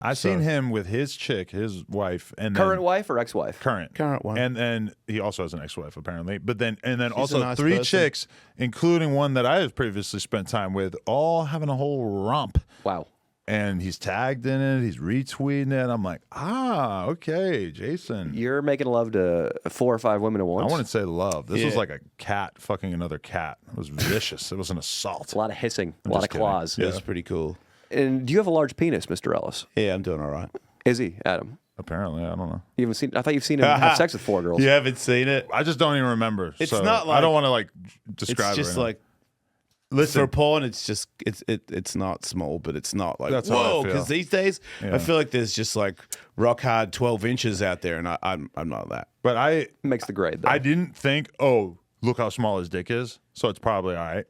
I've seen him with his chick, his wife, and current wife or ex-wife? Current one, and then he also has an ex-wife apparently. But then She's also a nice 3 person. chicks, including one that I have previously spent time with, all having a whole romp. Wow. And he's tagged in it. He's retweeting it. I'm like, okay, Jason. You're making love to 4 or 5 women at once? I wouldn't say love. This was like a cat fucking another cat. It was vicious. It was an assault. A lot of hissing, a lot of claws. Yeah, it's pretty cool. And do you have a large penis, Mr. Ellis? Yeah, I'm doing all right. Is he, Adam? Apparently, I don't know. You haven't seen? I thought you've seen him have sex with 4 girls. You haven't seen it? I just don't even remember. It's so not like I don't want to like describe It's just it right like Listen. for porn. It's just it's not small, but it's not like That's how I whoa. feel. Because these days, Yeah. I feel like there's just like rock hard 12 inches out there, and I'm not that. But I Makes the grade, though. I didn't think, oh, look how small his dick is, so it's probably all right.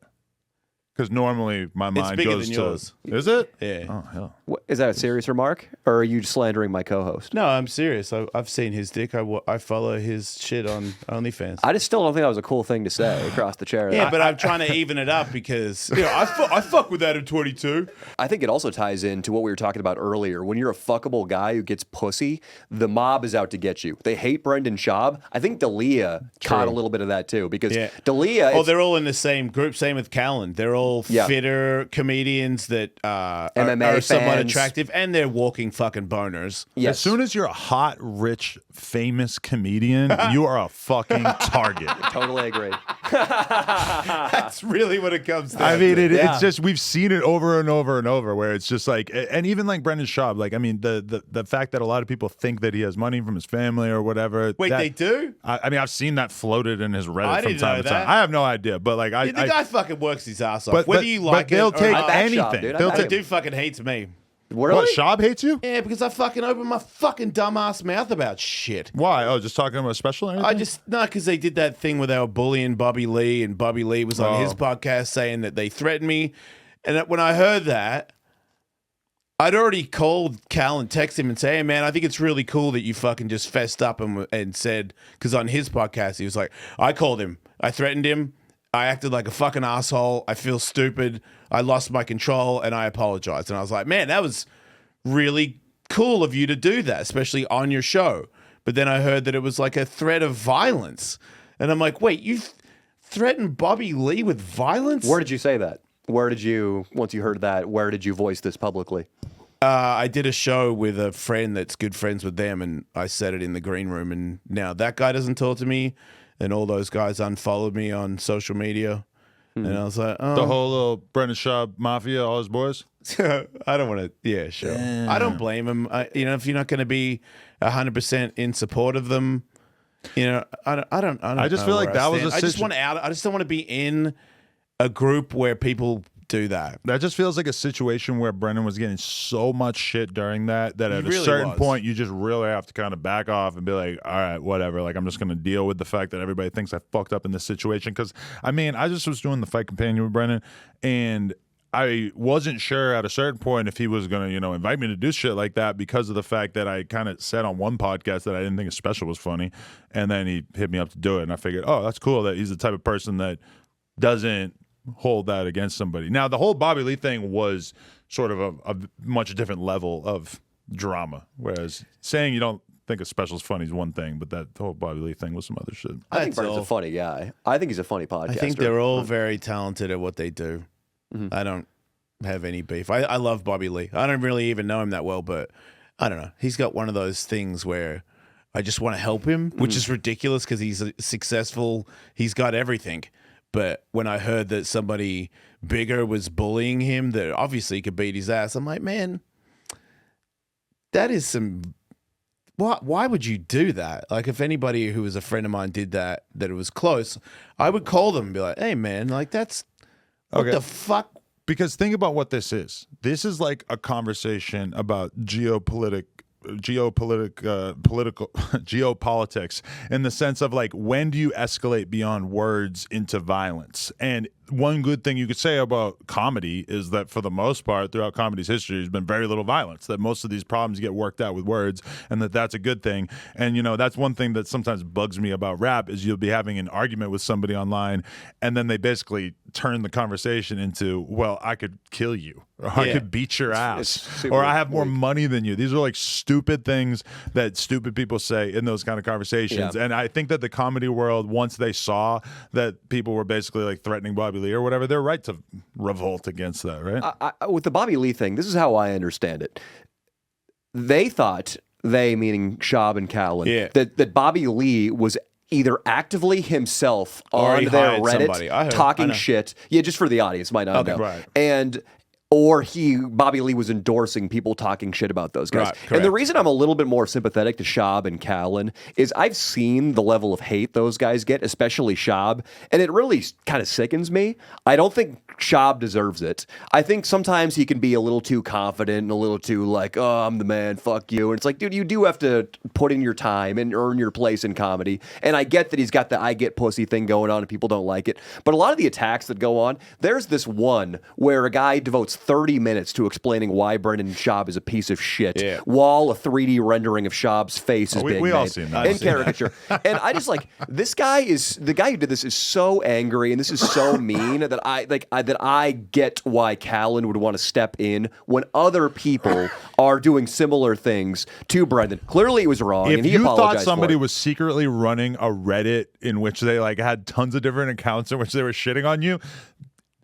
Because normally my mind bigger goes than to. yours. Is it? Yeah. Oh hell. What, is that a serious remark, or are you slandering my co-host? No, I'm serious. I've seen his dick. I follow his shit on OnlyFans. I just still don't think that was a cool thing to say across the chair. Yeah, but I'm trying to even it up because I fuck with Adam 22. I think it also ties into what we were talking about earlier. When you're a fuckable guy who gets pussy, the mob is out to get you. They hate Brendan Schaub. I think D'Elia caught a little bit of that too, because D'Elia. Oh, they're all in the same group. Same with Callan. They're all fitter comedians that MMA are somewhat fans. attractive, and they're walking fucking boners. Yes. As soon as you're a hot, rich, famous comedian, you are a fucking target. Totally agree. That's really what it comes to. I mean, it's just we've seen it over and over and over, where it's just like, and even like Brendan Schaub, like I mean, the fact that a lot of people think that he has money from his family or whatever. Wait, they do? I mean, I've seen that floated in his Reddit I from didn't time know to time. that. I have no idea, but like The guy fucking works his ass off. Whether you like they'll it or take not. back anything. Schaub, dude. I They'll back The take. dude fucking hates me. Really? What, Schaub hates you? Yeah, because I fucking open my fucking dumbass mouth about shit. Why? Oh, just talking about a special or anything? I just because they did that thing where they were bullying Bobby Lee, and Bobby Lee was on his podcast saying that they threatened me. And when I heard that, I'd already called Cal and texted him and say, "Hey man, I think it's really cool that you fucking just fessed up and said," because on his podcast he was like, "I called him, I threatened him, I acted like a fucking asshole, I feel stupid, I lost my control, and I apologized." And I was like, "Man, that was really cool of you to do that, especially on your show." But then I heard that it was like a threat of violence. And I'm like, wait, you threatened Bobby Lee with violence? Where did you say that? Where did you, once you heard that, where did you voice this publicly? I did a show with a friend that's good friends with them, and I said it in the green room. And now that guy doesn't talk to me, and all those guys unfollowed me on social media. And I was like, oh. The whole little Brendan Schaub mafia, all his boys. I don't want to. Yeah, sure. I don't blame him. If you're not going to be 100% in support of them, I don't. I just know feel like where that I was stand. a I just want out. I just don't want to be in a group where people do that. That just feels like a situation where Brendan was getting so much shit during that at really a certain was. point you just really have to kind of back off and be like, all right, whatever. Like I'm just going to deal with the fact that everybody thinks I fucked up in this situation. Because I mean, I just was doing the fight companion with Brendan, and I wasn't sure at a certain point if he was going to, invite me to do shit like that because of the fact that I kind of said on one podcast that I didn't think his special was funny, and then he hit me up to do it, and I figured, oh, that's cool that he's the type of person that doesn't hold that against somebody. Now, the whole Bobby Lee thing was sort of a much different level of drama, whereas saying you don't think a special is funny is one thing, but that whole Bobby Lee thing was some other shit. I think Brendan's a funny guy. I think he's a funny podcaster. I think they're all very talented at what they do. Mm-hmm. I don't have any beef. I love Bobby Lee. I don't really even know him that well, but I don't know. He's got one of those things where I just want to help him, which is ridiculous because he's successful. He's got everything. But when I heard that somebody bigger was bullying him, that obviously could beat his ass, I'm like, man, that is some. Why would you do that? Like, if anybody who was a friend of mine did that it was close, I would call them and be like, hey, man, like, that's. What the fuck? Because think about what this is. This is like a conversation about geopolitics in the sense of like, when do you escalate beyond words into violence? And one good thing you could say about comedy is that for the most part, throughout comedy's history, there's been very little violence. That most of these problems get worked out with words, and that's a good thing. And that's one thing that sometimes bugs me about rap is you'll be having an argument with somebody online, and then they basically turn the conversation into, well, I could kill you, or I could beat your ass, or I have more money than you. These are like stupid things that stupid people say in those kind of conversations. And I think that the comedy world, once they saw that people were basically like threatening Bobby Lee or whatever, they're right to revolt against that, right? With the Bobby Lee thing, this is how I understand it. They thought, they meaning Schaub and Callan, that Bobby Lee was either actively himself on their Reddit talking shit. Yeah, just for the audience, might not know. Right. Or Bobby Lee was endorsing people talking shit about those guys. Right, and the reason I'm a little bit more sympathetic to Schaub and Callan is I've seen the level of hate those guys get, especially Schaub, and it really kind of sickens me. I don't think Schaub deserves it. I think sometimes he can be a little too confident and a little too like, oh, I'm the man, fuck you. And it's like, dude, you do have to put in your time and earn your place in comedy. And I get that he's got the I get pussy thing going on and people don't like it. But a lot of the attacks that go on, there's this one where a guy devotes 30 minutes to explaining why Brendan Schaub is a piece of shit while a 3D rendering of Schaub's face is being we all made seen that. in caricature. And I just like, the guy who did this is so angry and this is so mean that I get why Callan would want to step in when other people are doing similar things to Brendan. Clearly it was wrong, and he If you apologized thought somebody for it. was secretly running a Reddit in which they like had tons of different accounts in which they were shitting on you,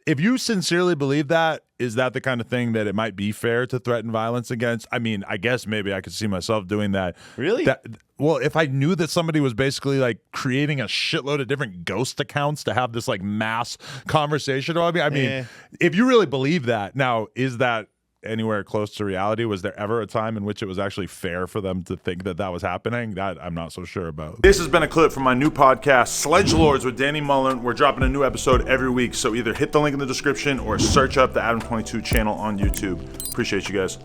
if you sincerely believe that, is that the kind of thing that it might be fair to threaten violence against? I mean, I guess maybe I could see myself doing that. Really? Well, if I knew that somebody was basically like creating a shitload of different ghost accounts to have this like mass conversation about me, I mean, if you really believe that, now, is that anywhere close to reality? Was there ever a time in which it was actually fair for them to think that was happening? That I'm not so sure about. This has been a clip from my new podcast, Sledge Lords with Danny Mullen. We're dropping a new episode every week, so either hit the link in the description or search up the Adam 22 channel on YouTube. Appreciate you guys.